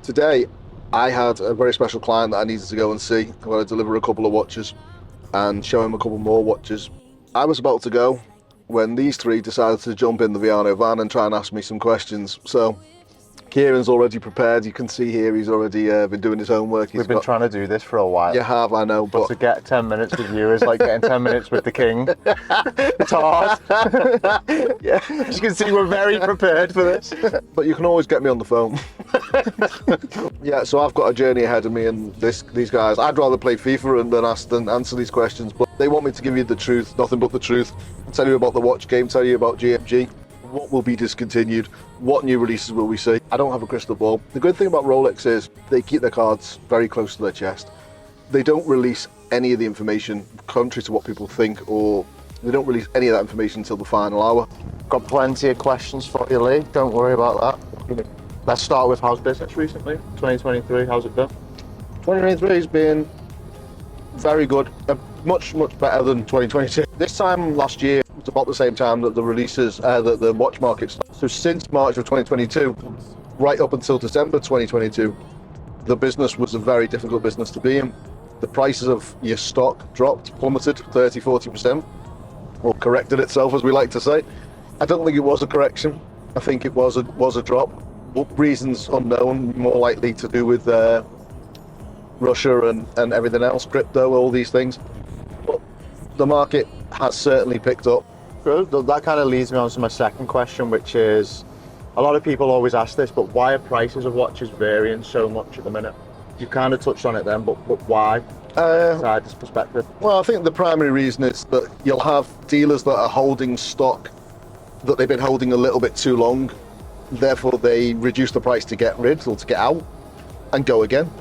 Today, I had a very special client that I needed to go and see. I wanted to deliver a couple of watches and show him a couple more watches. I was about to go when these three decided to jump in the Viano van and try and ask me some questions. So Ciaran's already prepared. You can see here he's already been doing his homework. We've been trying to do this for a while. You have, I know. But to get 10 minutes with you is like getting 10 minutes with the king. It's hard. Yeah. As you can see, we're very prepared for this. But you can always get me on the phone. Yeah, so I've got a journey ahead of me, and these guys, I'd rather play FIFA than answer these questions, but they want me to give you the truth, nothing but the truth. Tell you about the watch game, tell you about GMG, what will be discontinued, what new releases will we see. I don't have a crystal ball. The good thing about Rolex is they keep their cards very close to their chest. They don't release any of the information contrary to what people think, or they don't release any of that information until the final hour. Got plenty of questions for you, Lee. Don't worry about that. Let's start with how's business recently? 2023, how's it been? 2023 has been very good, much better than 2022. This time last year was about the same time that the releases, that the watch market started. So since March of 2022, right up until December 2022, the business was a very difficult business to be in. The prices of your stock dropped, plummeted 30-40%, or corrected itself, as we like to say. I don't think it was a correction. I think it was a drop. Reasons unknown, more likely to do with Russia and everything else, crypto, all these things. But the market has certainly picked up. Good. That kind of leads me on to my second question, which is, a lot of people always ask this, but why are prices of watches varying so much at the minute? You kind of touched on it then, but why? Inside this perspective. Well, I think the primary reason is that you'll have dealers that are holding stock that they've been holding a little bit too long. Therefore, they reduce the price to get rid or to get out and go again.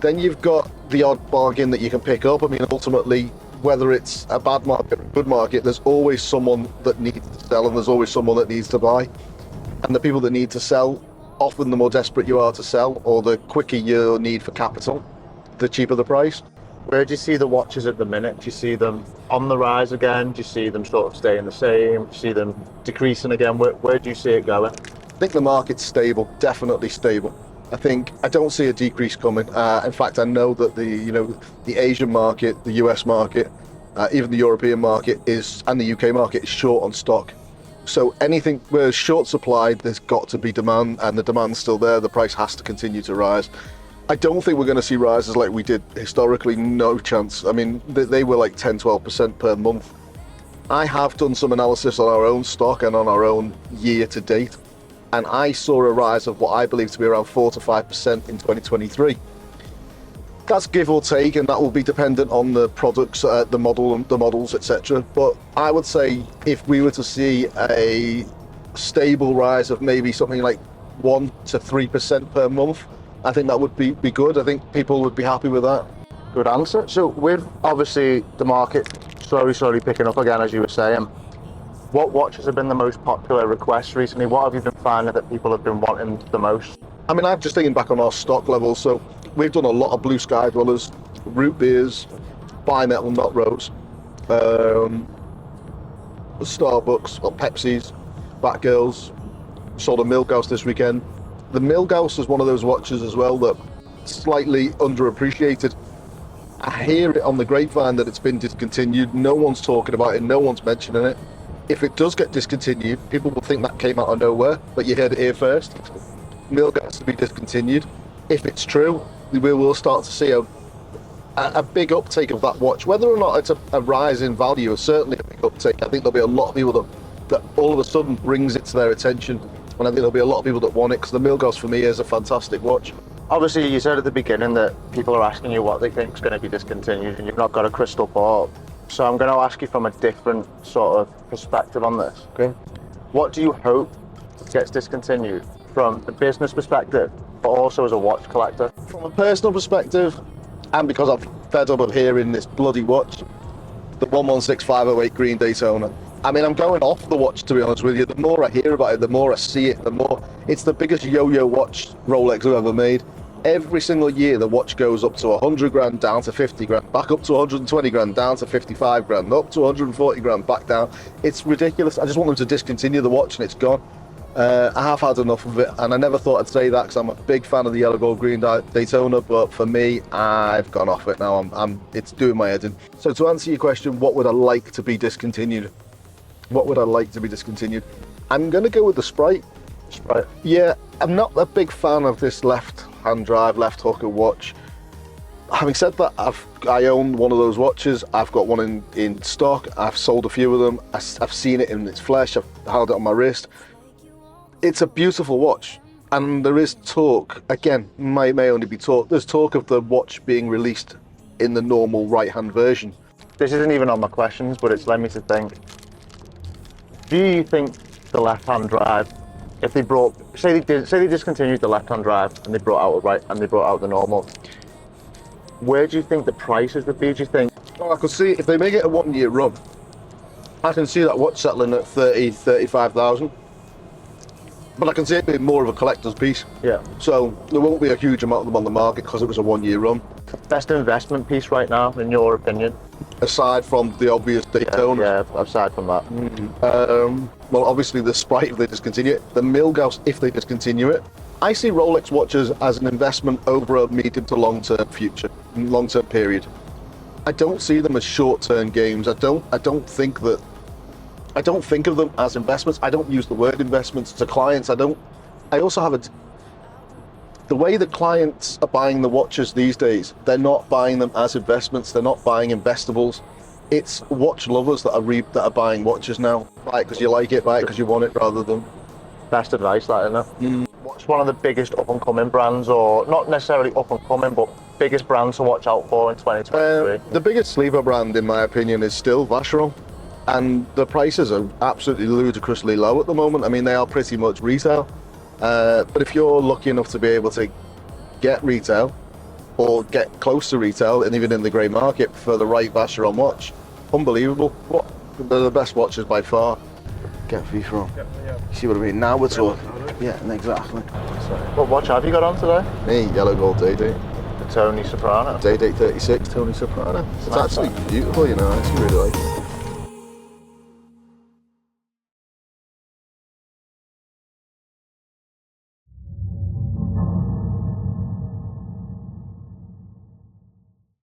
Then you've got the odd bargain that you can pick up. I mean, ultimately, whether it's a bad market or a good market, there's always someone that needs to sell and there's always someone that needs to buy. And the people that need to sell, often the more desperate you are to sell, or the quicker your need for capital, the cheaper the price. Where do you see the watches at the minute? Do you see them on the rise again? Do you see them sort of staying the same? Do you see them decreasing again? Where do you see it going? I think the market's stable, definitely stable. I don't see a decrease coming. In fact, I know that the Asian market, the US market, even the European market and the UK market is short on stock. So anything where short supply, there's got to be demand, and the demand's still there. The price has to continue to rise. I don't think we're going to see rises like we did historically. No chance. I mean, they were like 10-12% per month. I have done some analysis on our own stock and on our own year to date, and I saw a rise of what I believe to be around 4 to 5% in 2023. That's give or take, and that will be dependent on the products, the models, etc. But I would say if we were to see a stable rise of maybe something like 1 to 3% per month, I think that would be good. I think people would be happy with that. Good answer. So with obviously the market slowly picking up again, as you were saying, what watches have been the most popular requests recently? What have you been finding that people have been wanting the most? I mean, I'm just thinking back on our stock levels. So we've done a lot of blue sky dwellers, root beers, bimetal not rose, Starbucks, or Pepsi's, Batgirls, sold a Milgauss this weekend. The Milgauss is one of those watches as well that slightly underappreciated. I hear it on the grapevine that it's been discontinued. No one's talking about it, no one's mentioning it. If it does get discontinued, people will think that came out of nowhere, but you heard it here first. Milgauss to be discontinued. If it's true, we will start to see a big uptake of that watch. Whether or not it's a rise in value, is certainly a big uptake. I think there'll be a lot of people that all of a sudden brings it to their attention, and I think there'll be a lot of people that want it, because the Milgauss for me is a fantastic watch. Obviously, you said at the beginning that people are asking you what they think is going to be discontinued, and you've not got a crystal ball. So I'm going to ask you from a different sort of perspective on this. Okay. What do you hope gets discontinued from the business perspective, but also as a watch collector? From a personal perspective, and because I'm fed up of hearing this bloody watch, the 116508 Green Daytona. I mean, I'm going off the watch, to be honest with you. The more I hear about it, the more I see it, the more... It's the biggest yo-yo watch Rolex have ever made. Every single year, the watch goes up to 100 grand, down to 50 grand, back up to 120 grand, down to 55 grand, up to 140 grand, back down. It's ridiculous. I just want them to discontinue the watch and it's gone. I have had enough of it, and I never thought I'd say that because I'm a big fan of the yellow gold green Daytona, but for me, I've gone off it now. It's doing my head in. So to answer your question, what would I like to be discontinued? What would I like to be discontinued? I'm going to go with the Sprite. Sprite. Yeah, I'm not a big fan of this left-hand drive, left hooker watch. Having said that, I own one of those watches. I've got one in stock. I've sold a few of them. I've seen it in its flesh. I've held it on my wrist. It's a beautiful watch, and there is talk, again, may only be talk, there's talk of the watch being released in the normal right-hand version. This isn't even on my questions, but it's led me to think. Do you think the left-hand drive, if they say they discontinued the left-hand drive and they brought out the normal, where do you think the prices would be? Do you think? Well, I could see, if they make it a 1-year run, I can see that watch settling at 35,000. But I can see it being more of a collector's piece. Yeah. So there won't be a huge amount of them on the market because it was a 1-year run. Best investment piece right now, in your opinion? Aside from the obvious Daytona. Yeah, aside from that. Well, obviously the Sprite if they discontinue it, the Milgauss if they discontinue it. I see Rolex watches as an investment over a medium to long-term future, long-term period. I don't see them as short-term games. I don't think of them as investments. I don't use the word investments to clients. I also have the way that clients are buying the watches these days, they're not buying them as investments. They're not buying investables. It's watch lovers that are buying watches now. Buy it because you like it, buy it because you want it, rather than. Best advice, that, isn't it? What's one of the biggest up-and-coming brands, or not necessarily up-and-coming, but biggest brands to watch out for in 2023? The biggest sleeper brand, in my opinion, is still Vacheron. And the prices are absolutely ludicrously low at the moment. I mean, they are pretty much retail. But if you're lucky enough to be able to get retail or get close to retail, and even in the grey market for the right Vacheron watch, unbelievable. They're the best watches by far. Get Fifa. See what I mean? Now we're talking. Yeah, exactly. What watch have you got on today? Me, yellow gold day-date. The Tony Soprano. Day-date 36, Tony Soprano. It's actually beautiful, you know. I actually really like it.